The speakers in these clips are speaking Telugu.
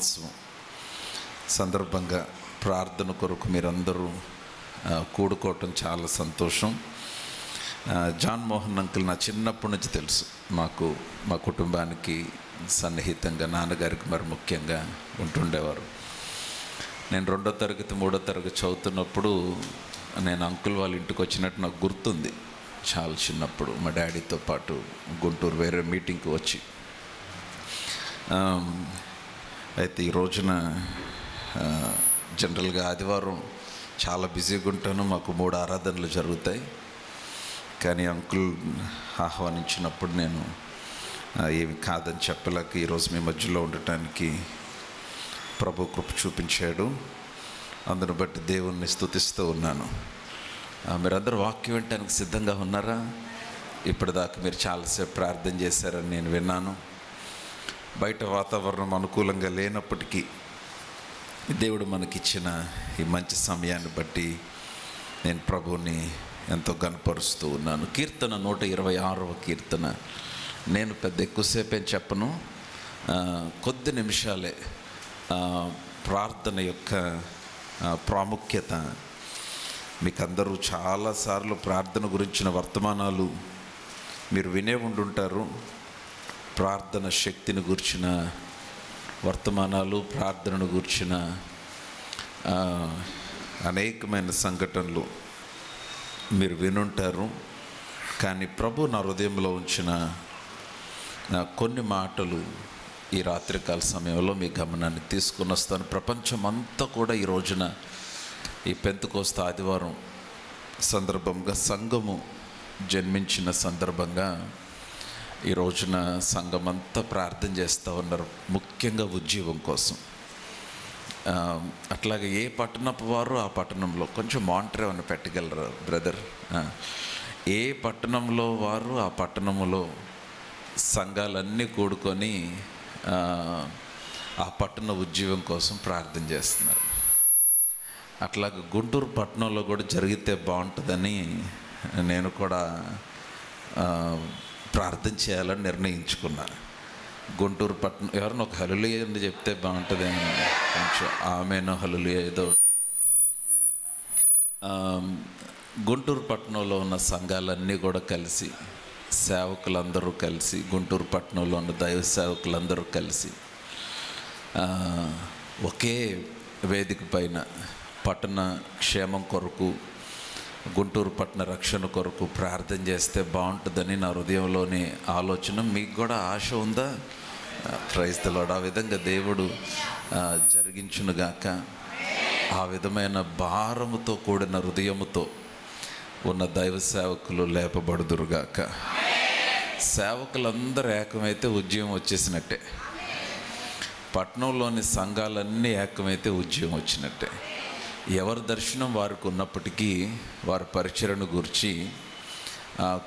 దినోత్సవం సందర్భంగా ప్రార్థన కొరకు మీరందరూ కూడుకోవటం చాలా సంతోషం. జాన్ మోహన్ అంకుల్ నా చిన్నప్పటి నుంచి తెలుసు. మా కుటుంబానికి సన్నిహితంగా, నాన్నగారికి మరి ముఖ్యంగా ఉంటుండేవారు. నేను 2వ తరగతి 3వ తరగతి చదువుతున్నప్పుడు నేను అంకుల్ వాళ్ళ ఇంటికి వచ్చినట్టు నాకు గుర్తుంది. చాలా చిన్నప్పుడు మా డాడీతో పాటు గుంటూరు వేరే మీటింగ్కి వచ్చి, అయితే ఈ రోజున జనరల్గా ఆదివారం చాలా బిజీగా ఉంటాను. మాకు 3 ఆరాధనలు జరుగుతాయి. కానీ అంకుల్ ఆహ్వానించినప్పుడు నేను ఏమి కాదని చెప్పలేక ఈరోజు మీ మధ్యలో ఉండటానికి ప్రభు కృప చూపించాడు. అందును బట్టి దేవుణ్ణి స్తుతిస్తూ ఉన్నాను. మీరందరూ వాక్యం వినటానికి సిద్ధంగా ఉన్నారా? ఇప్పటిదాకా మీరు చాలాసేపు ప్రార్థన చేశారని నేను విన్నాను. బయట వాతావరణం అనుకూలంగా లేనప్పటికీ దేవుడు మనకిచ్చిన ఈ మంచి సమయాన్ని బట్టి నేను ప్రభువుని ఎంతో గనపరుస్తూ ఉన్నాను. కీర్తన 126వ కీర్తన. నేను పెద్ద ఎక్కువసేపు ఏం చెప్పను, కొద్ది నిమిషాలే. ప్రార్థన యొక్క ప్రాముఖ్యత మీకు అందరూ చాలాసార్లు ప్రార్థన గురించిన వర్తమానాలు మీరు వినే ఉండుంటారు. ప్రార్థన శక్తిని గురించిన వర్తమానాలు, ప్రార్థనను గురించిన అనేకమైన సంఘటనలు మీరు వినుంటారు. కానీ ప్రభు నా హృదయంలో ఉంచిన కొన్ని మాటలు ఈ రాత్రికాల సమయంలో మీ గమనాన్ని తీసుకుని వస్తాను. ప్రపంచమంతా కూడా ఈ రోజున ఈ పెంతెకోస్తు ఆదివారం సందర్భంగా, సంఘము జన్మించిన సందర్భంగా ఈ రోజున సంఘమంతా ప్రార్థన చేస్తూ ఉన్నారు, ముఖ్యంగా ఉజ్జీవం కోసం. అట్లాగే ఏ పట్టణపు వారు ఆ పట్టణంలో కొంచెం మానిటర్ అని పెట్టగలరు బ్రదర్. ఏ పట్టణంలో వారు ఆ పట్టణంలో సంఘాలన్నీ కూడుకొని ఆ పట్టణ ఉజ్జీవం కోసం ప్రార్థన చేస్తున్నారు. అట్లాగే గుంటూరు పట్టణంలో కూడా జరిగితే బాగుంటుందని నేను కూడా ప్రార్థన చేయాలని నిర్ణయించుకున్నాను. గుంటూరు పట్టణం ఎవరైనా ఒక హల్లెలూయా అని చెప్తే బాగుంటుంది. కొంచెం ఆమెను హల్లెలూయా ఏదో. గుంటూరు పట్టణంలో ఉన్న సంఘాలన్నీ కూడా కలిసి, సేవకులందరూ కలిసి, గుంటూరు పట్టణంలో ఉన్న దైవ సేవకులందరూ కలిసి ఒకే వేదిక పైన పట్టణ క్షేమం కొరకు, గుంటూరు పట్టణ రక్షణ కొరకు ప్రార్థన చేస్తే బాగుంటుందని నా హృదయంలోని ఆలోచన. మీకు కూడా ఆశ ఉందా? Praise the Lord. ఆ విధంగా దేవుడు జరిగించునుగాక. ఆ విధమైన భారముతో కూడిన హృదయముతో ఉన్న దైవ సేవకులు లేపబడుదురుగాక. సేవకులందరూ ఏకమైతే ఉద్యమం వచ్చేసినట్టే. పట్టణంలోని సంఘాలన్నీ ఏకమైతే ఉద్యమం వచ్చినట్టే. ఎవరి దర్శనం వారికి ఉన్నప్పటికీ వారి పరిచయను గురించి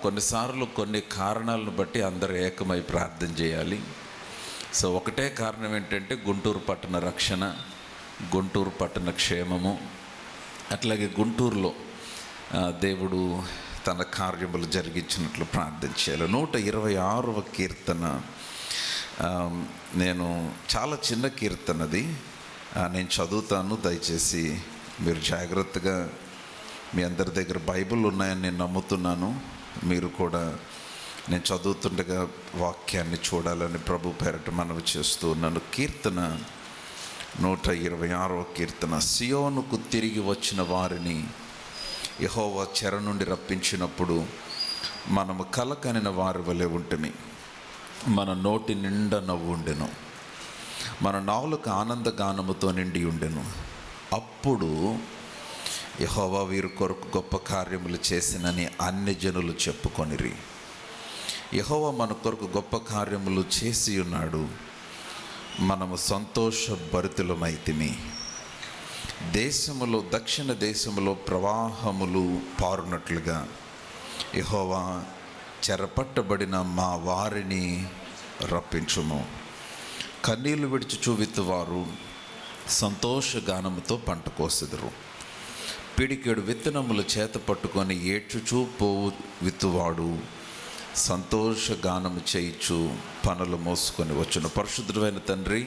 కొన్నిసార్లు కొన్ని కారణాలను బట్టి అందరూ ఏకమై ప్రార్థన చేయాలి. సో ఒకటే కారణం ఏంటంటే గుంటూరు పట్టణ రక్షణ, గుంటూరు పట్టణ క్షేమము. అట్లాగే గుంటూరులో దేవుడు తన కార్యములు జరిగించినట్లు ప్రార్థన చేయాలి. 126వ కీర్తన. నేను చాలా చిన్న కీర్తనది, నేను చదువుతాను. దయచేసి మీరు జాగ్రత్తగా, మీ అందరి దగ్గర బైబిల్ ఉన్నాయని నేను నమ్ముతున్నాను. మీరు కూడా నేను చదువుతుండగా వాక్యాన్ని చూడాలని ప్రభు పేరట మనవి చేస్తూ ఉన్నాను. కీర్తన 126వ కీర్తన. సియోనుకు తిరిగి వచ్చిన వారిని యెహోవా చెర నుండి రప్పించినప్పుడు మనము కలకనిన వారి వలె ఉంటిమి. మన నోటి నిండా నవ్వు ఉండెను, మన నాలుక ఆనందగానముతో నిండి ఉండెను. అప్పుడు యెహోవా వీరి కొరకు గొప్ప కార్యములు చేసినని అన్ని జనులు చెప్పుకొనిరి. యెహోవా మన కొరకు గొప్ప కార్యములు చేసి ఉన్నాడు, మనము సంతోషభరితులమైతిమి. దేశములో, దక్షిణ దేశములో ప్రవాహములు పారునట్లుగా యెహోవా చెరపట్టబడిన మా వారిని రప్పించుము. కన్నీళ్లు విడిచి విత్తువారు సంతోషగానముతో పంట కోసెదరు. పిడికెడు విత్తనములు చేత పట్టుకొని ఏడ్చుచూ పోవు విత్తువాడు సంతోషగానము చేయిచు పనులు మోసుకొని వచ్చును. పరిశుద్ధుడైన తండ్రి,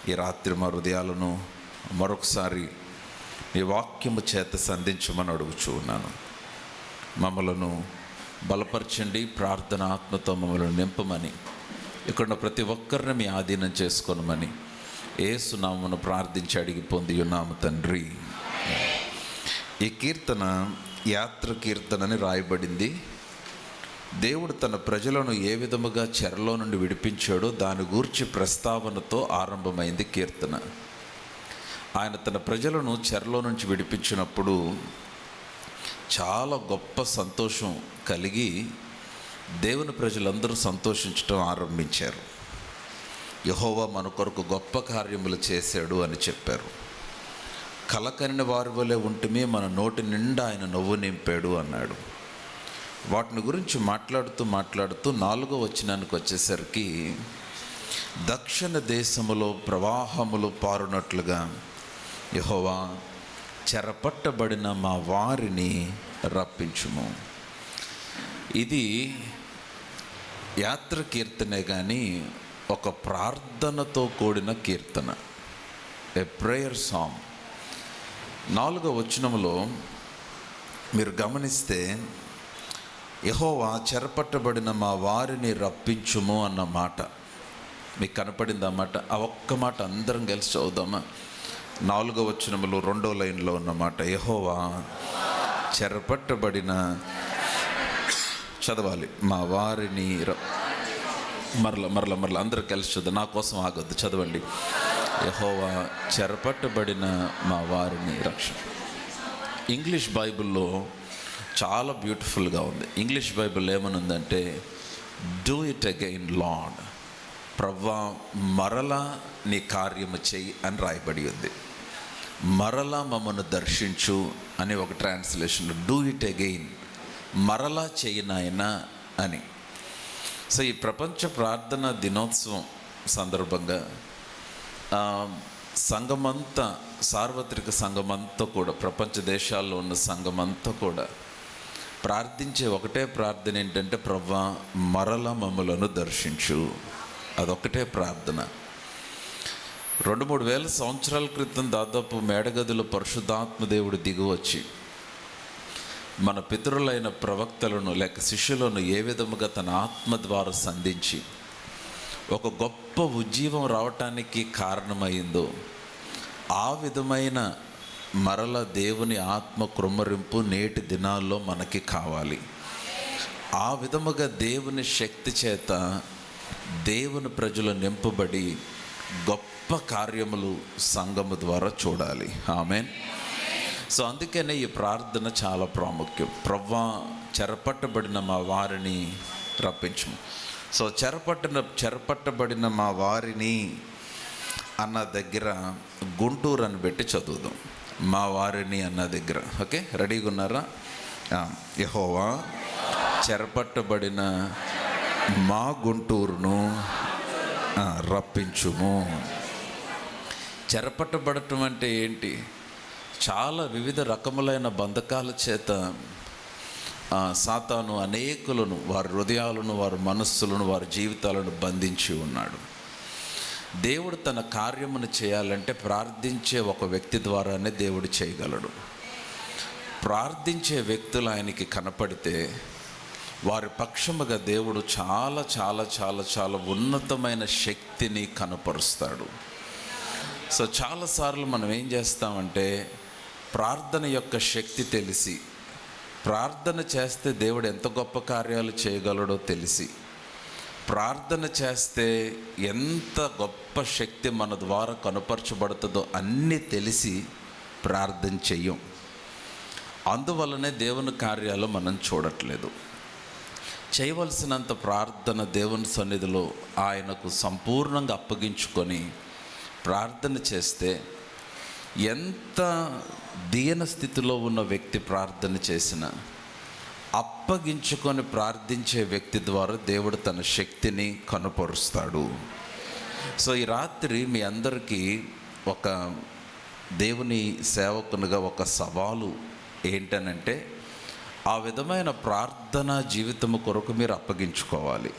ఈ రాత్రి మా హృదయాలను మరొకసారి మీ వాక్యము చేత సంధించమని అడుగుచూ ఉన్నాను. మమ్మలను బలపరచండి, ప్రార్థన ఆత్మతో మమ్మల్ని నింపమని, ఇక్కడ ప్రతి ఒక్కరిని మీ ఆధీనం చేసుకోనమని యేసు నామమున ప్రార్థించి అడిగి పొంది ఉన్నాము తండ్రి. ఈ కీర్తన యాత్ర కీర్తనని రాయబడింది. దేవుడు తన ప్రజలను ఏ విధముగా చెరలో నుండి విడిపించాడో దాని గూర్చి ప్రస్తావనతో ఆరంభమైంది కీర్తన. ఆయన తన ప్రజలను చెరలో నుంచి విడిపించినప్పుడు చాలా గొప్ప సంతోషం కలిగి దేవుని ప్రజలందరూ సంతోషించడం ఆరంభించారు. యెహోవా మన కొరకు గొప్ప కార్యములు చేశాడు అని చెప్పారు. కలకనిన వారి వలె ఉంటుమే, మన నోటి నిండా ఆయన నవ్వు నింపాడు అన్నాడు. వాటిని గురించి మాట్లాడుతూ 4వ వచనానికి వచ్చేసరికి, దక్షిణ దేశములో ప్రవాహములు పారునట్లుగా యెహోవా చెరపట్టబడిన మా వారిని రప్పించుము. ఇది యాత్ర కీర్తనే కానీ ఒక ప్రార్థనతో కూడిన కీర్తన, ఏ ప్రేయర్ సాంగ్. 4వ వచనంలో మీరు గమనిస్తే, యెహోవా చెరపట్టబడిన మా వారిని రప్పించుము అన్న మాట మీకు కనపడింది. అన్నమాట ఆ ఒక్క మాట అందరం కలిసి చదువుదామా? 4వ వచనంలో 2వ లైన్లో ఉన్నమాట, యెహోవా చెరపట్టబడిన, చదవాలి, మా వారిని మరల అందరూ కలిసి చదువు, నా కోసం ఆగొద్దు, చదవండి. యెహోవా చెరపట్టబడిన మా వారిని రక్షణ. ఇంగ్లీష్ బైబిల్లో చాలా బ్యూటిఫుల్గా ఉంది. ఇంగ్లీష్ బైబిల్ ఏమనుందంటే, డూ ఇట్ అగైన్ లార్డ్, ప్రవ్వా మరలా నీ కార్యము చెయ్యి అని రాయబడి ఉంది. మరలా మమ్మను దర్శించు అని ఒక ట్రాన్స్లేషన్, డూ ఇట్ అగైన్, మరలా చెయ్యి నాయనా అని. సో ఈ ప్రపంచ ప్రార్థన దినోత్సవం సందర్భంగా సంఘమంతా, సార్వత్రిక సంఘమంతా కూడా, ప్రపంచ దేశాల్లో ఉన్న సంఘమంతా కూడా ప్రార్థించే ఒకటే ప్రార్థన ఏంటంటే, ప్రవ్వా మరల మమ్మలను దర్శించు. అదొకటే ప్రార్థన. 2-3 వేల సంవత్సరాల క్రితం దాదాపు మేడగదిలో పరిశుద్ధాత్మ దేవుడు దిగివచ్చి మన పితరులైన ప్రవక్తలను లేక శిష్యులను ఏ విధముగా తన ఆత్మ ద్వారా సంధించి ఒక గొప్ప ఉజ్జీవం రావటానికి కారణమైందో, ఆ విధమైన మరల దేవుని ఆత్మ కృమ్మరింపు నేటి దినాల్లో మనకి కావాలి. ఆ విధముగా దేవుని శక్తి చేత దేవుని ప్రజలు నింపబడి గొప్ప కార్యములు సంఘము ద్వారా చూడాలి. ఆమేన్. సో అందుకనే ఈ ప్రార్థన చాలా ప్రాముఖ్యం. ప్రవ్వా చెరపట్టబడిన మా వారిని రప్పించుము. సో చెరపట్టబడిన మా వారిని అన్న దగ్గర గుంటూరు అని పెట్టి చదువుదాం. మా వారిని అన్న దగ్గర, ఓకే, రెడీగా ఉన్నారా? యెహోవా చెరపట్టబడిన మా గుంటూరును రప్పించుము. చెరపట్టబడటం అంటే ఏంటి? చాలా వివిధ రకములైన బంధకాల చేత సాతాను అనేకులను, వారి హృదయాలను, వారి మనస్సులను, వారి జీవితాలను బంధించి ఉన్నాడు. దేవుడు తన కార్యమును చేయాలంటే ప్రార్థించే ఒక వ్యక్తి ద్వారానే దేవుడు చేయగలడు. ప్రార్థించే వ్యక్తులు ఆయనకి కనపడితే వారి పక్షముగా దేవుడు చాలా చాలా చాలా చాలా ఉన్నతమైన శక్తిని కనపరుస్తాడు. సో చాలాసార్లు మనం ఏం చేస్తామంటే, ప్రార్థన యొక్క శక్తి తెలిసి, ప్రార్థన చేస్తే దేవుడు ఎంత గొప్ప కార్యాలు చేయగలడో తెలిసి, ప్రార్థన చేస్తే ఎంత గొప్ప శక్తి మన ద్వారా కనపరచబడుతుందో అన్నీ తెలిసి ప్రార్థన చెయ్యం. అందువల్లనే దేవుని కార్యాలు మనం చూడట్లేదు. చేయవలసినంత ప్రార్థన దేవుని సన్నిధిలో ఆయనకు సంపూర్ణంగా అప్పగించుకొని ప్రార్థన చేస్తే, ఎంత దీన స్థితిలో ఉన్న వ్యక్తి ప్రార్థన చేసినా అప్పగించుకొని ప్రార్థించే వ్యక్తి ద్వారా దేవుడు తన శక్తిని కనపరుస్తాడు. సో ఈ రాత్రి మీ అందరికీ ఒక దేవుని సేవకునిగా ఒక సవాలు ఏంటనంటే, ఆ విధమైన ప్రార్థన జీవితము కొరకు మీరు అప్పగించుకోవాలి.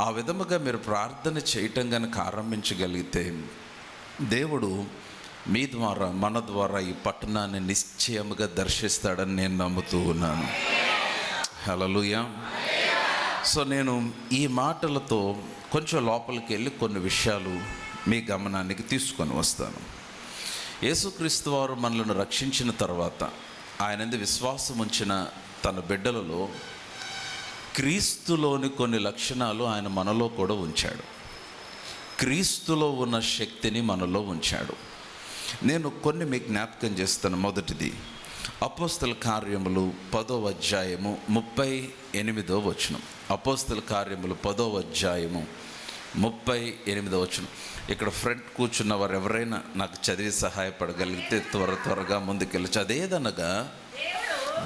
ఆ విధముగా మీరు ప్రార్థన చేయటం కనుక ఆరంభించగలిగితే దేవుడు మీ ద్వారా, మన ద్వారా ఈ పట్టణాన్ని నిశ్చయముగా దర్శిస్తాడని నేను నమ్ముతూ ఉన్నాను. హల్లెలూయా. సో నేను ఈ మాటలతో కొంచెం లోపలికి వెళ్ళి కొన్ని విషయాలు మీ గమనానికి తీసుకొని వస్తాను. యేసుక్రీస్తు వారు మనలను రక్షించిన తర్వాత ఆయనందు విశ్వాసం ఉంచిన తన బిడ్డలలో క్రీస్తులోని కొన్ని లక్షణాలు ఆయన మనలో కూడా ఉంచాడు. క్రీస్తులో ఉన్న శక్తిని మనలో ఉంచాడు. నేను కొన్ని మీకు జ్ఞాపకం చేస్తాను. మొదటిది అపోస్తల కార్యములు 10వ అధ్యాయము 38వ వచనం. అపోస్తల కార్యములు 10వ అధ్యాయము 38వ వచనం. ఇక్కడ ఫ్రంట్ కూర్చున్న వారు ఎవరైనా నాకు చదివి సహాయపడగలిగితే త్వరగా ముందుకెళ్ళచ్చు. అదేదనగా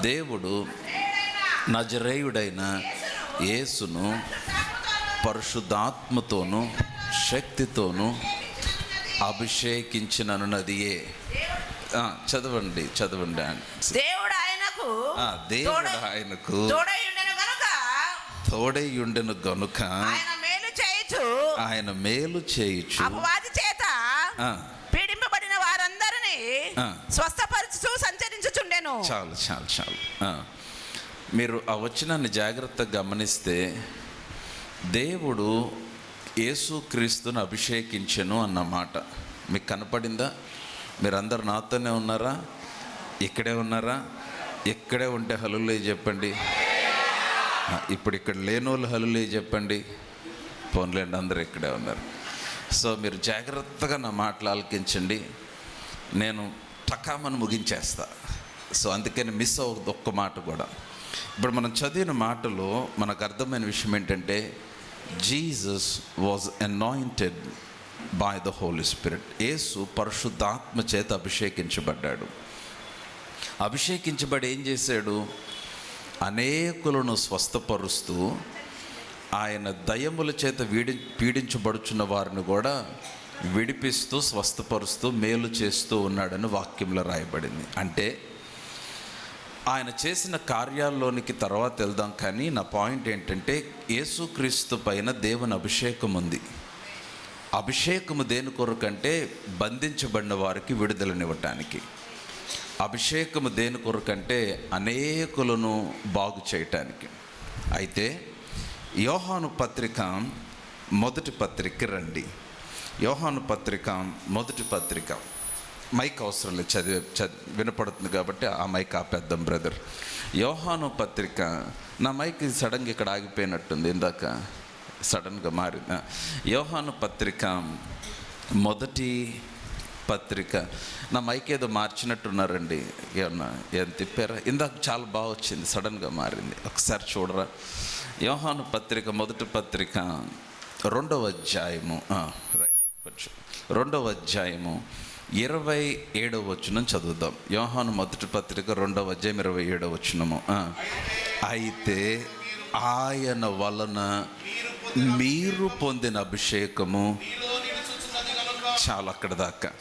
దేవుడు నజరేయుడైన యేసును పరిశుద్ధాత్మతోనూ శక్తితోనూ అభిషేకించిననున్నదియే. చదవండి. దేవుడు ఆయనకు తోడైయుండెను గనుక ఆయన మేలు చేయుచు అపవాది చేత పీడింపబడిన వారందరినీ స్వస్థపరచుచు సంచరించుచుండెను. చాలు. మీరు ఆ వచనాన్ని జాగ్రత్తగా గమనిస్తే దేవుడు యేసుక్రీస్తును అభిషేకించెను అన్నమాట మీకు కనపడిందా? మీరందరు నాతోనే ఉన్నారా? ఇక్కడే ఉన్నారా? ఇక్కడే ఉంటే హల్లెలూయా చెప్పండి. ఇప్పుడు ఇక్కడ లేనోళ్ళు హల్లెలూయా చెప్పండి. పోన్లేండి, అందరూ ఇక్కడే ఉన్నారు. సో మీరు జాగ్రత్తగా నా మాటలు ఆలకించండి. నేను టకామని ముగించేస్తా. సో అందుకని మిస్ అవ్వదు ఒక్క మాట కూడా. ఇప్పుడు మనం చదివిన మాటలో మనకు అర్థమైన విషయం ఏంటంటే Jesus was anointed by the Holy Spirit. యేసు పరిశుద్ధాత్మ చేత అభిషేకించబడ్డాడు. అభిషేకించబడి ఏం చేశాడు? అనేకులను స్వస్థపరుస్తూ ఆయన దయ్యముల చేత పీడించబడుచున్న వారిని కూడా విడిపిస్తూ స్వస్థపరుస్తూ మేలు చేస్తూ ఉన్నాడని వాక్యంలో రాయబడింది. అంటే ఆయన చేసిన కార్యాల్లోనికి తర్వాత వెళ్దాం, కానీ నా పాయింట్ ఏంటంటే యేసుక్రీస్తు పైన దేవుని అభిషేకం ఉంది. అభిషేకము దేని కొరకంటే బంధించబడిన వారికి విడుదలనివ్వటానికి. అభిషేకము దేని కొరకంటే అనేకులను బాగు చేయటానికి. అయితే యోహాను పత్రిక మొదటి పత్రిక రండి. యోహాను పత్రిక మొదటి పత్రిక. మైక్ అవసరం లేదు, చదివి వినపడుతుంది కాబట్టి ఆ మైక్ ఆపేద్దాం బ్రదర్. యోహాను పత్రిక. నా మైక్ సడన్గా ఇక్కడ ఆగిపోయినట్టుంది, ఇందాక సడన్గా మారింది. యోహాను పత్రిక మొదటి పత్రిక. నా మైక్ ఏదో మార్చినట్టున్నారండి, ఏమన్నా ఏం తిప్పారా? ఇందాక చాలా బాగా వచ్చింది, సడన్గా మారింది. ఒకసారి చూడరా. యోహాను పత్రిక మొదటి పత్రిక 2వ అధ్యాయము, రైట్, 2వ అధ్యాయము 27వ వచనం చదువుదాం. యోహాను మొదటి పత్రిక 2వ అధ్యాయం 27వ వచనము. అయితే ఆయన వలన మీరు పొందిన అభిషేకము, చాలా అక్కడ దాకా.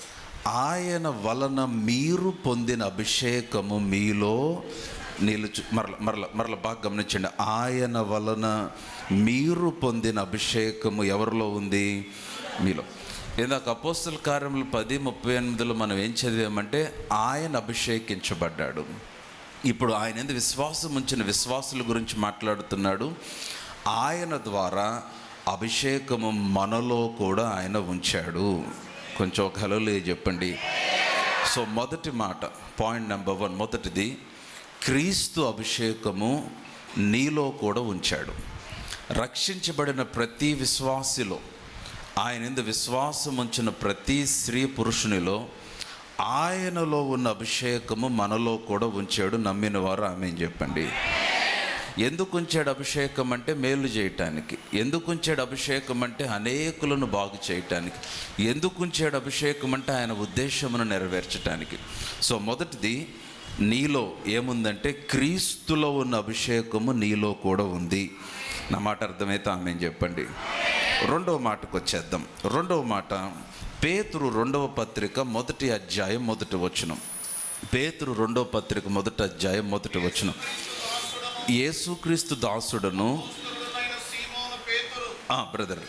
ఆయన వలన మీరు పొందిన అభిషేకము మీలో నిలుచు. మరల బాగా గమనించండి. ఆయన వలన మీరు పొందిన అభిషేకము ఎవరిలో ఉంది? మీలో. ఇందాక అపోస్తల కార్యములు 10:38లో మనం ఏం చదివామంటే ఆయన అభిషేకించబడ్డాడు. ఇప్పుడు ఆయన ఎందుకు విశ్వాసం ఉంచిన విశ్వాసుల గురించి మాట్లాడుతున్నాడు. ఆయన ద్వారా అభిషేకము మనలో కూడా ఆయన ఉంచాడు. కొంచెం ఒక హల్లెలూయా చెప్పండి. సో మొదటి మాట, పాయింట్ నెంబర్ 1, మొదటిది క్రీస్తు అభిషేకము నీలో కూడా ఉంచాడు. రక్షించబడిన ప్రతి విశ్వాసిలో, ఆయన యందు విశ్వాసం ఉంచిన ప్రతి స్త్రీ పురుషునిలో ఆయనలో ఉన్న అభిషేకము మనలో కూడా ఉంచాడు. నమ్మిన వారు ఆమేన్ చెప్పండి. ఎందుకు ఉంచాడు అభిషేకం అంటే? మేలు చేయటానికి. ఎందుకు ఉంచాడు అభిషేకం అంటే? అనేకులను బాగు చేయటానికి. ఎందుకు ఉంచాడు అభిషేకం అంటే? ఆయన ఉద్దేశమును నెరవేర్చటానికి. సో మొదటిది, నీలో ఏముందంటే క్రీస్తులో ఉన్న అభిషేకము నీలో కూడా ఉంది. నా మాట అర్థమైతే ఆమేన్ చెప్పండి. రెండవ మాటకు వచ్చేద్దాం. రెండవ మాట పేతురు 2వ పత్రిక 1వ అధ్యాయం 1వ వచనం. పేతురు 2వ పత్రిక 1వ అధ్యాయం 1వ వచనం. యేసుక్రీస్తు దాసుడను బ్రదర్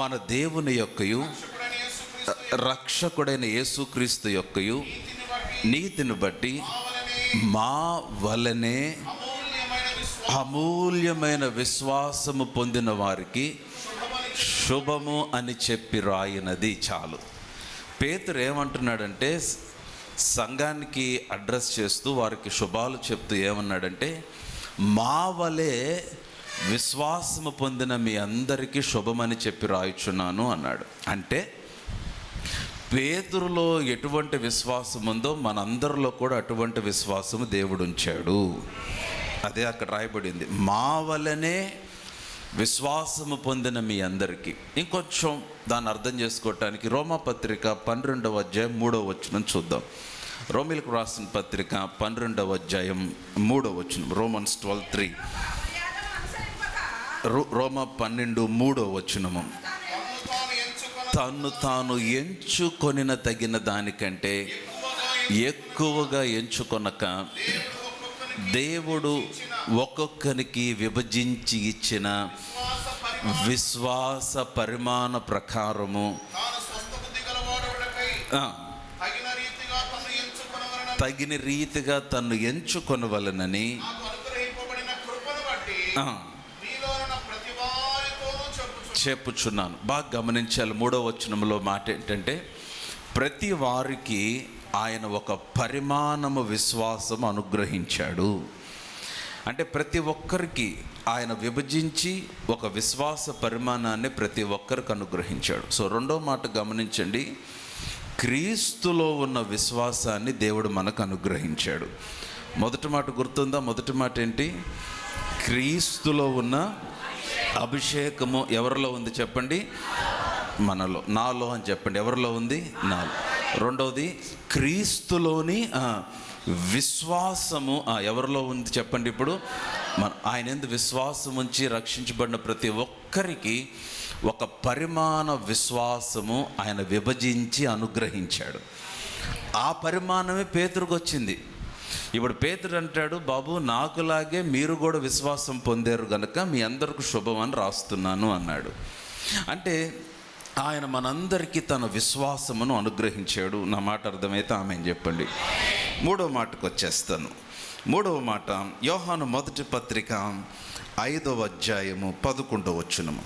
మన దేవుని యొక్కయు రక్షకుడైన యేసుక్రీస్తు యొక్కయు నీతిని బట్టి మా వలనే అమూల్యమైన విశ్వాసము పొందిన వారికి శుభము అని చెప్పి రాయినది. చాలు. పేతురు ఏమంటున్నాడంటే, సంఘానికి అడ్రస్ చేస్తూ వారికి శుభాలు చెప్తూ ఏమన్నాడంటే, మా వలే విశ్వాసము పొందిన మీ అందరికీ శుభమని చెప్పి రాయుచున్నాను అన్నాడు. అంటే పేతురులో ఎటువంటి విశ్వాసం ఉందో మనందరిలో కూడా అటువంటి విశ్వాసము దేవుడు ఉంచాడు. అదే అక్కడ రాయబడింది, మా వలనే విశ్వాసము పొందిన మీ అందరికీ. ఇంకొంచెం దాన్ని అర్థం చేసుకోవటానికి రోమాపత్రిక 12వ అధ్యాయం 3వ వచనం చూద్దాం. రోమిలకు రాసిన పత్రిక 12వ అధ్యాయం 3వ వచనం, రోమన్స్ 12:3. రోమా 12:3వ వచనము, తన్ను తాను ఎంచుకొనిన తగిన దానికంటే ఎక్కువగా ఎంచుకొనక దేవుడు ఒక్కొక్కరికి విభజించి ఇచ్చిన విశ్వాస పరిమాణ ప్రకారము తగిన రీతిగా తను ఎంచుకొనవలనని చెప్పుచున్నాను. బాగా గమనించాలి. 3వ వచనంలో మాట ఏంటంటే, ప్రతి వారికి ఆయన ఒక పరిమాణము విశ్వాసం అనుగ్రహించాడు. అంటే ప్రతి ఒక్కరికి ఆయన విభజించి ఒక విశ్వాస పరిమాణాన్ని ప్రతి ఒక్కరికి అనుగ్రహించాడు. సో రెండో మాట గమనించండి, క్రీస్తులో ఉన్న విశ్వాసాన్ని దేవుడు మనకు అనుగ్రహించాడు. మొదటి మాట గుర్తుందా? మొదటి మాట ఏంటి? క్రీస్తులో ఉన్న అభిషేకము ఎవరిలో ఉంది చెప్పండి? మనలో. నాలో అని చెప్పండి. ఎవరిలో ఉంది? నాలో. రెండవది, క్రీస్తులోని విశ్వాసము ఎవరిలో ఉంది చెప్పండి? ఇప్పుడు ఆయన యందు విశ్వాసం ఉంచి రక్షించబడిన ప్రతి ఒక్కరికి ఒక పరిమాణ విశ్వాసము ఆయన విభజించి అనుగ్రహించాడు. ఆ పరిమాణమే పేతురుకు వచ్చింది. ఇప్పుడు పేతురు అంటాడు, బాబు నాకులాగే మీరు కూడా విశ్వాసం పొందారు కనుక మీ అందరికీ శుభం అని రాస్తున్నాను అన్నాడు. అంటే ఆయన మనందరికీ తన విశ్వాసమును అనుగ్రహించాడు. నా మాట అర్థమైతే ఆమెను చెప్పండి. 3వ మాటకు వచ్చేస్తాను. 3వ మాట యోహాను మొదటి పత్రిక 5వ అధ్యాయము 11వ వచనము.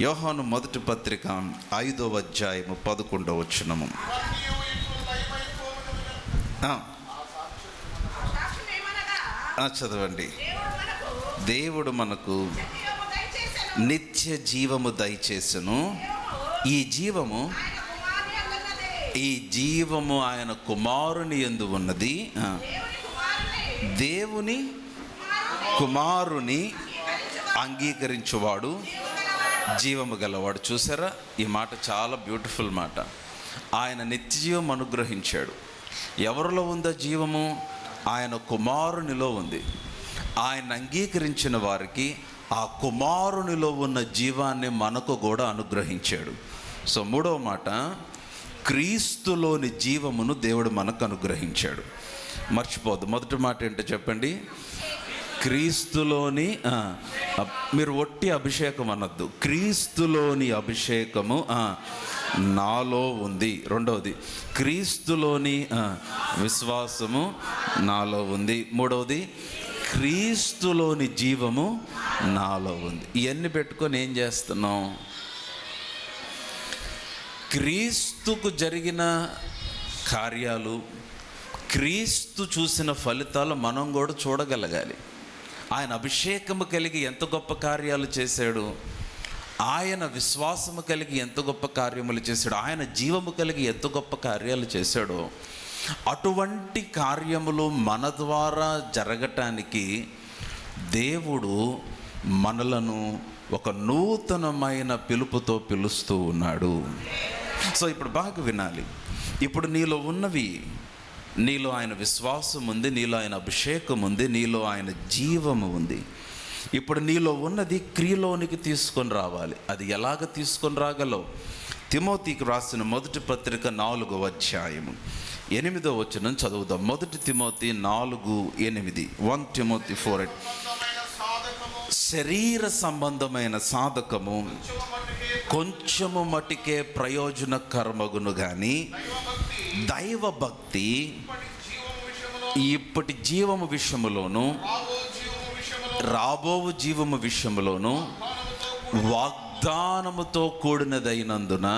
యోహాను మొదటి పత్రిక 5వ అధ్యాయము 11వ వచనము. చదవండి. దేవుడు మనకు నిత్య జీవము దయచేసెను. ఈ జీవము ఆయన కుమారుని యందు ఉన్నది. దేవుని కుమారుని అంగీకరించువాడు జీవము గలవాడు. చూసారా? ఈ మాట చాలా బ్యూటిఫుల్ మాట. ఆయన నిత్య జీవం అనుగ్రహించాడు. ఎవరిలో ఉందా జీవము? ఆయన కుమారునిలో ఉంది. ఆయన అంగీకరించిన వారికి ఆ కుమారునిలో ఉన్న జీవాన్ని మనకు కూడా అనుగ్రహించాడు. సో 3వ మాట, క్రీస్తులోని జీవమును దేవుడు మనకు అనుగ్రహించాడు. మర్చిపోద్దు. మొదటి మాట ఏంటో చెప్పండి? క్రీస్తులోని మీరు ఒట్టి అభిషేకం అనొద్దు. క్రీస్తులోని అభిషేకము నాలో ఉంది. రెండవది, క్రీస్తులోని విశ్వాసము నాలో ఉంది. మూడవది, క్రీస్తులోని జీవము నాలో ఉంది. ఇవన్నీ పెట్టుకొని ఏం చేస్తున్నాం? క్రీస్తుకు జరిగిన కార్యాలు, క్రీస్తు చూసిన ఫలితాలు మనం కూడా చూడగలగాలి. ఆయన అభిషేకము కలిగి ఎంత గొప్ప కార్యాలు చేశాడు, ఆయన విశ్వాసము కలిగి ఎంత గొప్ప కార్యములు చేశాడు, ఆయన జీవము కలిగి ఎంత గొప్ప కార్యాలు చేశాడో అటువంటి కార్యములు మన ద్వారా జరగటానికి దేవుడు మనలను ఒక నూతనమైన పిలుపుతో పిలుస్తూ ఉన్నాడు. సో ఇప్పుడు బాగా వినాలి. ఇప్పుడు నీలో ఉన్నవి, నీలో ఆయన విశ్వాసం ఉంది, నీలో ఆయన అభిషేకం ఉంది, నీలో ఆయన జీవము ఉంది. ఇప్పుడు నీలో ఉన్నది క్రియలోనికి తీసుకొని రావాలి. అది ఎలాగ తీసుకొని రాగలవు? తిమోతికి రాసిన మొదటి పత్రిక 4వ అధ్యాయము 8వ వచనం చదువుదాం. 1 తిమోతి 4:8. 1 Timothy 4:8. శరీర సంబంధమైన సాధకము కొంచెము మటుకే ప్రయోజనకరమగును కానీ దైవ భక్తి ఇప్పటి జీవము విషయములోను రాబోవు జీవము విషయములోను వాగ్దానముతో కూడినదైనందున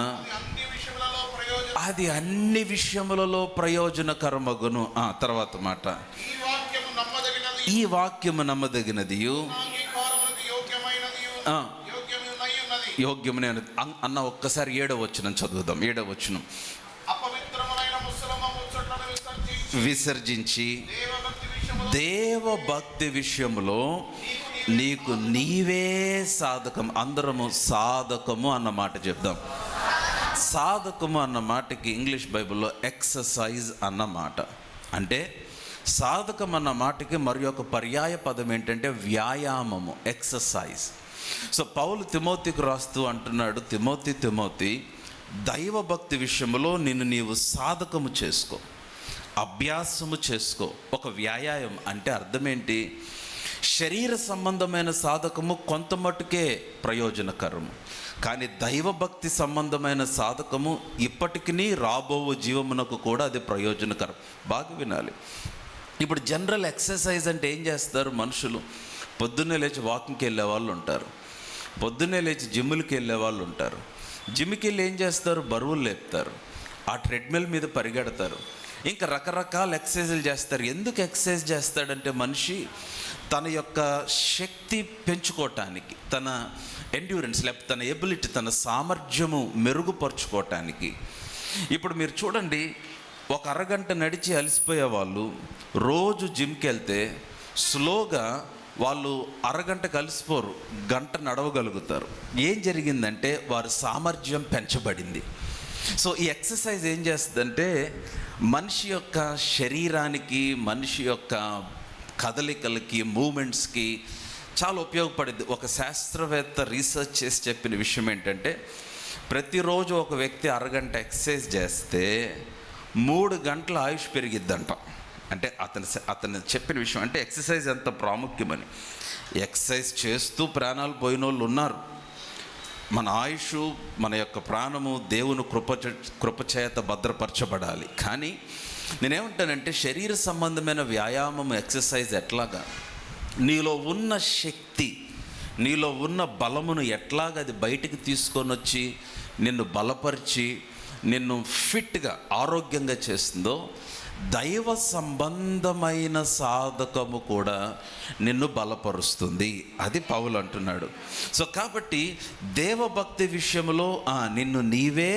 అది అన్ని విషయములలో ప్రయోజనకరమగును. తర్వాత మాట, ఈ వాక్యము నమ్మదగినది యోగ్యమనే అన్న. ఒక్కసారి 7వ వచనం చదువుదాం. 7వ వచనం, విసర్జించి దేవభక్తి విషయంలో నీకు నీవే సాధకం. అందరము సాధకము అన్న మాట చెప్దాం. సాధకము అన్న మాటకి ఇంగ్లీష్ బైబిల్లో ఎక్సర్సైజ్ అన్న మాట. అంటే సాధకం అన్న మాటకి మరి ఒక పర్యాయ పదం ఏంటంటే వ్యాయామము, ఎక్సర్సైజ్. సో పౌలు తిమోతికి రాస్తూ అంటున్నాడు, తిమోతి దైవభక్తి విషయంలో నిన్ను నీవు సాధకము చేసుకో, అభ్యాసము చేసుకో. ఒక వ్యాయామం అంటే అర్థం ఏంటి? శరీర సంబంధమైన సాధకము కొంత మటుకే ప్రయోజనకరము, కానీ దైవభక్తి సంబంధమైన సాధకము ఇప్పటికీ రాబో జీవమునకు కూడా అది ప్రయోజనకరం. బాగా వినాలి. ఇప్పుడు జనరల్ ఎక్సర్సైజ్ అంటే ఏం చేస్తారు మనుషులు? పొద్దున్నే లేచి వాకింగ్కి వెళ్ళే వాళ్ళు ఉంటారు, పొద్దున్నే లేచి జిమ్ములకి వెళ్ళే వాళ్ళు ఉంటారు. జిమ్కి వెళ్ళి ఏం చేస్తారు? బరువులు లేపుతారు, ఆ ట్రెడ్మిల్ మీద పరిగెడతారు, ఇంకా రకరకాల ఎక్సర్సైజులు చేస్తారు. ఎందుకు ఎక్సర్సైజ్ చేస్తాడంటే మనిషి తన యొక్క శక్తి పెంచుకోవటానికి, తన ఎండ్యూరెన్స్ లేకపోతే తన ఎబిలిటీ, తన సామర్థ్యము మెరుగుపరుచుకోవటానికి. ఇప్పుడు మీరు చూడండి, ఒక అరగంట నడిచి అలసిపోయే వాళ్ళు రోజు జిమ్కి వెళ్తే స్లోగా వాళ్ళు అరగంటకు అలసిపోరు, గంట నడవగలుగుతారు. ఏం జరిగిందంటే వారి సామర్థ్యం పెంచబడింది. సో ఈ ఎక్సర్సైజ్ ఏం చేస్తుందంటే మనిషి యొక్క శరీరానికి, మనిషి యొక్క కదలికలకి, మూమెంట్స్కి చాలా ఉపయోగపడింది. ఒక శాస్త్రవేత్త రీసెర్చ్ చేసి చెప్పిన విషయం ఏంటంటే ప్రతిరోజు ఒక వ్యక్తి అరగంట ఎక్సర్సైజ్ చేస్తే 3 గంటల ఆయుష్ పెరిగిద్దంట. అంటే అతను చెప్పిన విషయం అంటే ఎక్సర్సైజ్ ఎంత ప్రాముఖ్యమని. ఎక్సర్సైజ్ చేస్తూ ప్రాణాలు పోయిన వాళ్ళు ఉన్నారు. మన ఆయుష్, మన యొక్క ప్రాణము దేవుని కృపచేత భద్రపరచబడాలి. కానీ నేనేమంటానంటే శరీర సంబంధమైన వ్యాయామం, ఎక్సర్సైజ్ ఎట్లాగా నీలో ఉన్న శక్తి, నీలో ఉన్న బలమును ఎట్లాగా అది బయటికి తీసుకొని వచ్చి నిన్ను బలపరిచి నిన్ను ఫిట్గా, ఆరోగ్యంగా చేస్తుందో, దైవ సంబంధమైన సాధకము కూడా నిన్ను బలపరుస్తుంది. అది పౌలు అంటున్నాడు. సో కాబట్టి దేవభక్తి విషయంలో నిన్ను నీవే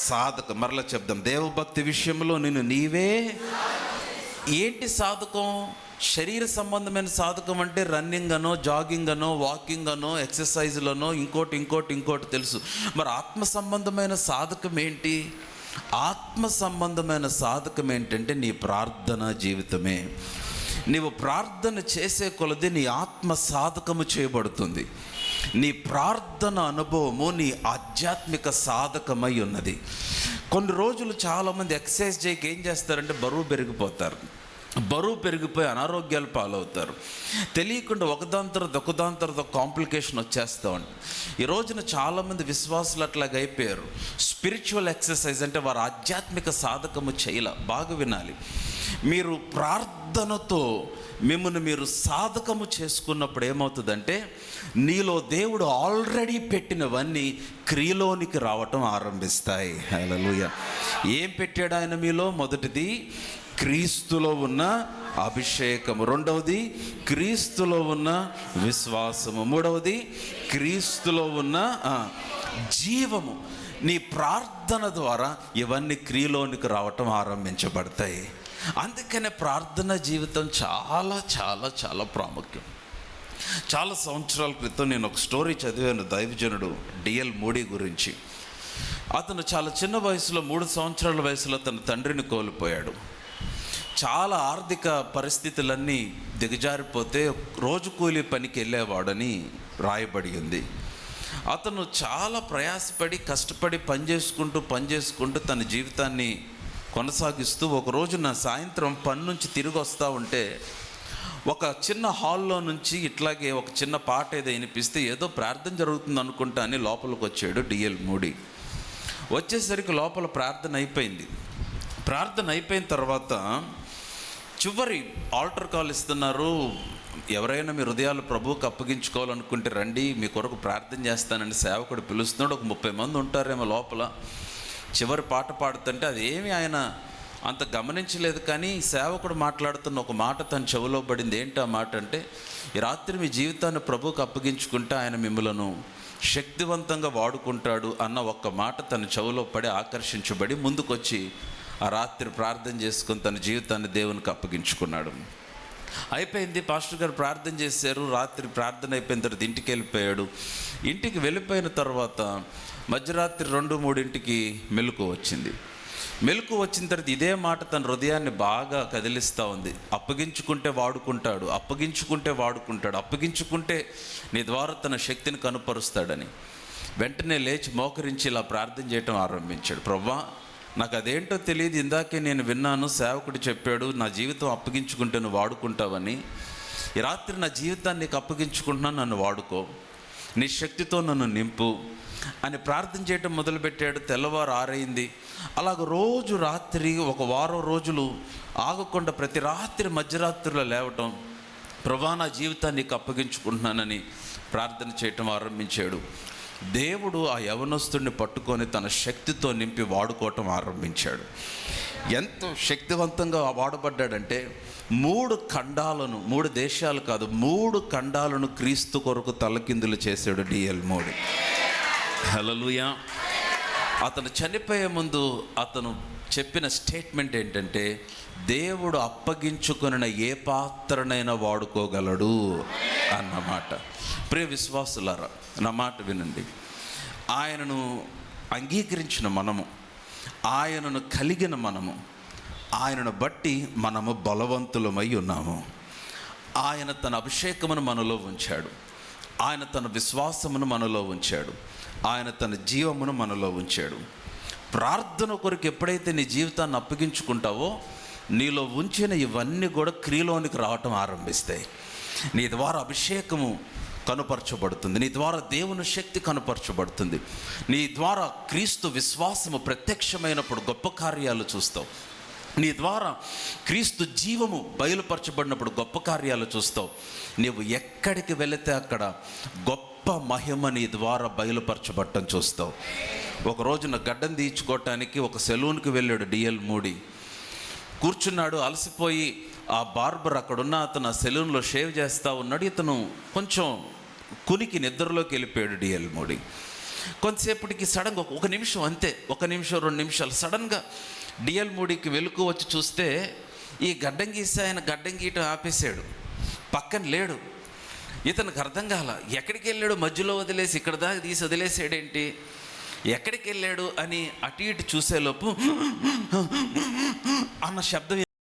సాధకం. మరలా చెప్దాం, దేవభక్తి విషయంలో నిన్ను నీవే. ఏంటి సాధకం? శరీర సంబంధమైన సాధకం అంటే రన్నింగ్ అనో, జాగింగ్ అనో, వాకింగ్ అనో, ఎక్సర్సైజ్లనో, ఇంకోటి తెలుసు. మరి ఆత్మ సంబంధమైన సాధకం ఏంటి? ఆత్మ సంబంధమైన సాధకం ఏంటంటే నీ ప్రార్థన జీవితమే. నీవు ప్రార్థన చేసే కొలది నీ ఆత్మ సాధకము చేయబడుతుంది. నీ ప్రార్థన అనుభవము నీ ఆధ్యాత్మిక సాధకమై ఉన్నది. కొన్ని రోజులు చాలామంది ఎక్సర్సైజ్ చేయక ఏం చేస్తారంటే బరువు పెరిగిపోయి అనారోగ్యాలు పాలవుతారు. తెలియకుండా ఒకదాని తర్వాత కాంప్లికేషన్ వచ్చేస్తూ ఉంటుంది. ఈ రోజున చాలామంది విశ్వాసులు అట్లాగా అయిపోయారు. స్పిరిచువల్ ఎక్సర్సైజ్ అంటే వారు ఆధ్యాత్మిక సాధకము చేయాల. బాగా వినాలి. మీరు ప్రార్థనతో మిమ్మల్ని మీరు సాధకము చేసుకున్నప్పుడు ఏమవుతుందంటే నీలో దేవుడు ఆల్రెడీ పెట్టినవన్నీ క్రియలోనికి రావటం ఆరంభిస్తాయి. హల్లెలూయా. ఏం పెట్టాడు ఆయన మీలో? మొదటిది క్రీస్తులో ఉన్న అభిషేకము, రెండవది క్రీస్తులో ఉన్న విశ్వాసము, మూడవది క్రీస్తులో ఉన్న జీవము. నీ ప్రార్థన ద్వారా ఇవన్నీ క్రియలోనికి రావటం ఆరంభించబడతాయి. అందుకనే ప్రార్థన జీవితం చాలా చాలా చాలా ప్రాముఖ్యం. చాలా సంవత్సరాల క్రితం నేను ఒక స్టోరీ చదివాను, దైవజనుడు డిఎల్ మూడీ గురించి. అతను చాలా చిన్న వయసులో, 3 సంవత్సరాల వయసులో తన తండ్రిని కోల్పోయాడు. చాలా ఆర్థిక పరిస్థితులన్నీ దిగజారిపోతే రోజు కూలి పనికి వెళ్ళేవాడని రాయబడి ఉంది. అతను చాలా ప్రయాసపడి, కష్టపడి పనిచేసుకుంటూ తన జీవితాన్ని కొనసాగిస్తూ ఒకరోజు నా సాయంత్రం పని నుంచి తిరిగి వస్తూ ఉంటే ఒక చిన్న హాల్లో నుంచి ఇట్లాగే ఒక చిన్న పాట ఏదో వినిపిస్తే ఏదో ప్రార్థన జరుగుతుంది అనుకుంటా అని లోపలికి వచ్చాడు డిఎల్ మూడీ. వచ్చేసరికి లోపల ప్రార్థన అయిపోయింది. ప్రార్థన అయిపోయిన తర్వాత చివరి ఆల్టర్ కాల్ ఇస్తున్నారు. ఎవరైనా మీ హృదయాలు ప్రభువుకి అప్పగించుకోవాలనుకుంటే రండి, మీ కొరకు ప్రార్థన చేస్తానని సేవకుడు పిలుస్తున్నాడు. ఒక 30 మంది ఉంటారేమో లోపల. చివరి పాట పాడుతుంటే అదేమి ఆయన అంత గమనించలేదు, కానీ సేవకుడు మాట్లాడుతున్న ఒక మాట తన చెవిలో పడింది. ఏంటి ఆ మాట అంటే, ఈ రాత్రి మీ జీవితాన్ని ప్రభువుకి అప్పగించుకుంటే ఆయన మిమ్మలను శక్తివంతంగా వాడుకుంటాడు అన్న ఒక్క మాట తన చెవిలో పడి ఆకర్షించబడి ముందుకొచ్చి ఆ రాత్రి ప్రార్థన చేసుకుని తన జీవితాన్ని దేవునికి అప్పగించుకున్నాడు. అయిపోయింది, పాస్టర్ గారు ప్రార్థన చేశారు. రాత్రి ప్రార్థన అయిపోయిన తర్వాత ఇంటికి వెళ్ళిపోయాడు. ఇంటికి వెళ్ళిపోయిన తర్వాత మధ్యరాత్రి 2-3 మెలకు వచ్చింది. మెలకు వచ్చిన తర్వాత ఇదే మాట తన హృదయాన్ని బాగా కదిలిస్తూ ఉంది. అప్పగించుకుంటే వాడుకుంటాడు, అప్పగించుకుంటే వాడుకుంటాడు, అప్పగించుకుంటే నీ ద్వారా తన శక్తిని కనుపరుస్తాడని. వెంటనే లేచి మోకరించి ఇలా ప్రార్థన చేయటం ఆరంభించాడు. ప్రభువా, నాకు అదేంటో తెలియదు, ఇందాకే నేను విన్నాను, సేవకుడు చెప్పాడు నా జీవితం అప్పగించుకుంటే నువ్వు వాడుకుంటావని. ఈ రాత్రి నా జీవితాన్ని నీకు అప్పగించుకుంటున్నాను, నన్ను వాడుకో, నీ శక్తితో నన్ను నింపు అని ప్రార్థన చేయటం మొదలుపెట్టాడు. తెల్లవారు 6 అయింది. అలాగ రోజు రాత్రి 1 వారం రోజులు ఆగకుండా ప్రతి రాత్రి మధ్యరాత్రిలో లేవటం, ప్రభువా నా జీవితాన్ని నీకు అప్పగించుకుంటున్నానని ప్రార్థన చేయటం ఆరంభించాడు. దేవుడు ఆ యవనస్తుడిని పట్టుకొని తన శక్తితో నింపి వాడుకోవటం ఆరంభించాడు. ఎంతో శక్తివంతంగా వాడబడ్డాడంటే 3 ఖండాలను, 3 దేశాలు కాదు 3 ఖండాలను క్రీస్తు కొరకు తలకిందులు చేశాడు డిఎల్ మూడీ. హల్లెలూయా. అతను చనిపోయే ముందు అతను చెప్పిన స్టేట్మెంట్ ఏంటంటే, దేవుడు అప్పగించుకున్న ఏ పాత్రనైనా వాడుకోగలడు అన్నమాట. ప్రియ విశ్వాసులారా, నా మాట వినండి. ఆయనను అంగీకరించిన మనము, ఆయనను కలిగిన మనము, ఆయనను బట్టి మనము బలవంతులమై ఉన్నాము. ఆయన తన అభిషేకమును మనలో ఉంచాడు, ఆయన తన విశ్వాసమును మనలో ఉంచాడు, ఆయన తన జీవమును మనలో ఉంచాడు. ప్రార్థన కొరకు ఎప్పుడైతే నీ జీవితాన్ని అప్పగించుకుంటావో నీలో ఉంచిన ఇవన్నీ కూడా క్రియలోనికి రావటం ఆరంభిస్తాయి. నీ ద్వారా అభిషేకము కనుపరచబడుతుంది, నీ ద్వారా దేవుని శక్తి కనుపరచబడుతుంది, నీ ద్వారా క్రీస్తు విశ్వాసము ప్రత్యక్షమైనప్పుడు గొప్ప కార్యాలు చూస్తావు, నీ ద్వారా క్రీస్తు జీవము బయలుపరచబడినప్పుడు గొప్ప కార్యాలు చూస్తావు. నీవు ఎక్కడికి వెళితే అక్కడ గొప్ప మహిమ నీ ద్వారా బయలుపరచబడటం చూస్తావు. ఒక రోజున గడ్డం తీయించుకోవటానికి ఒక సెలూన్కి వెళ్ళాడు డిఎల్ మూడీ. కూర్చున్నాడు, అలసిపోయి ఆ బార్బర్ అక్కడున్న అతను ఆ సెలూన్లో షేవ్ చేస్తూ ఉన్నాడు. ఇతను కొంచెం కునికి నిద్రలోకి వెళ్ళిపోయాడు డిఎల్ మూడీ. కొంతసేపటికి సడన్గా 1 నిమిషం, అంతే 1 నిమిషం 2 నిమిషాలు, సడన్గా డిఎల్ మూడీకి వెలుగు వచ్చి చూస్తే ఈ గడ్డం గీసి ఆయన గడ్డం గీయటం ఆపేశాడు, పక్కన లేడు. ఇతనికి అర్థం కాల, ఎక్కడికి వెళ్ళాడు, మధ్యలో వదిలేసి ఇక్కడ దాకా తీసి వదిలేసాడేంటి, ఎక్కడికి వెళ్ళాడు అని అటు ఇటు చూసేలోపు అన్న శబ్దం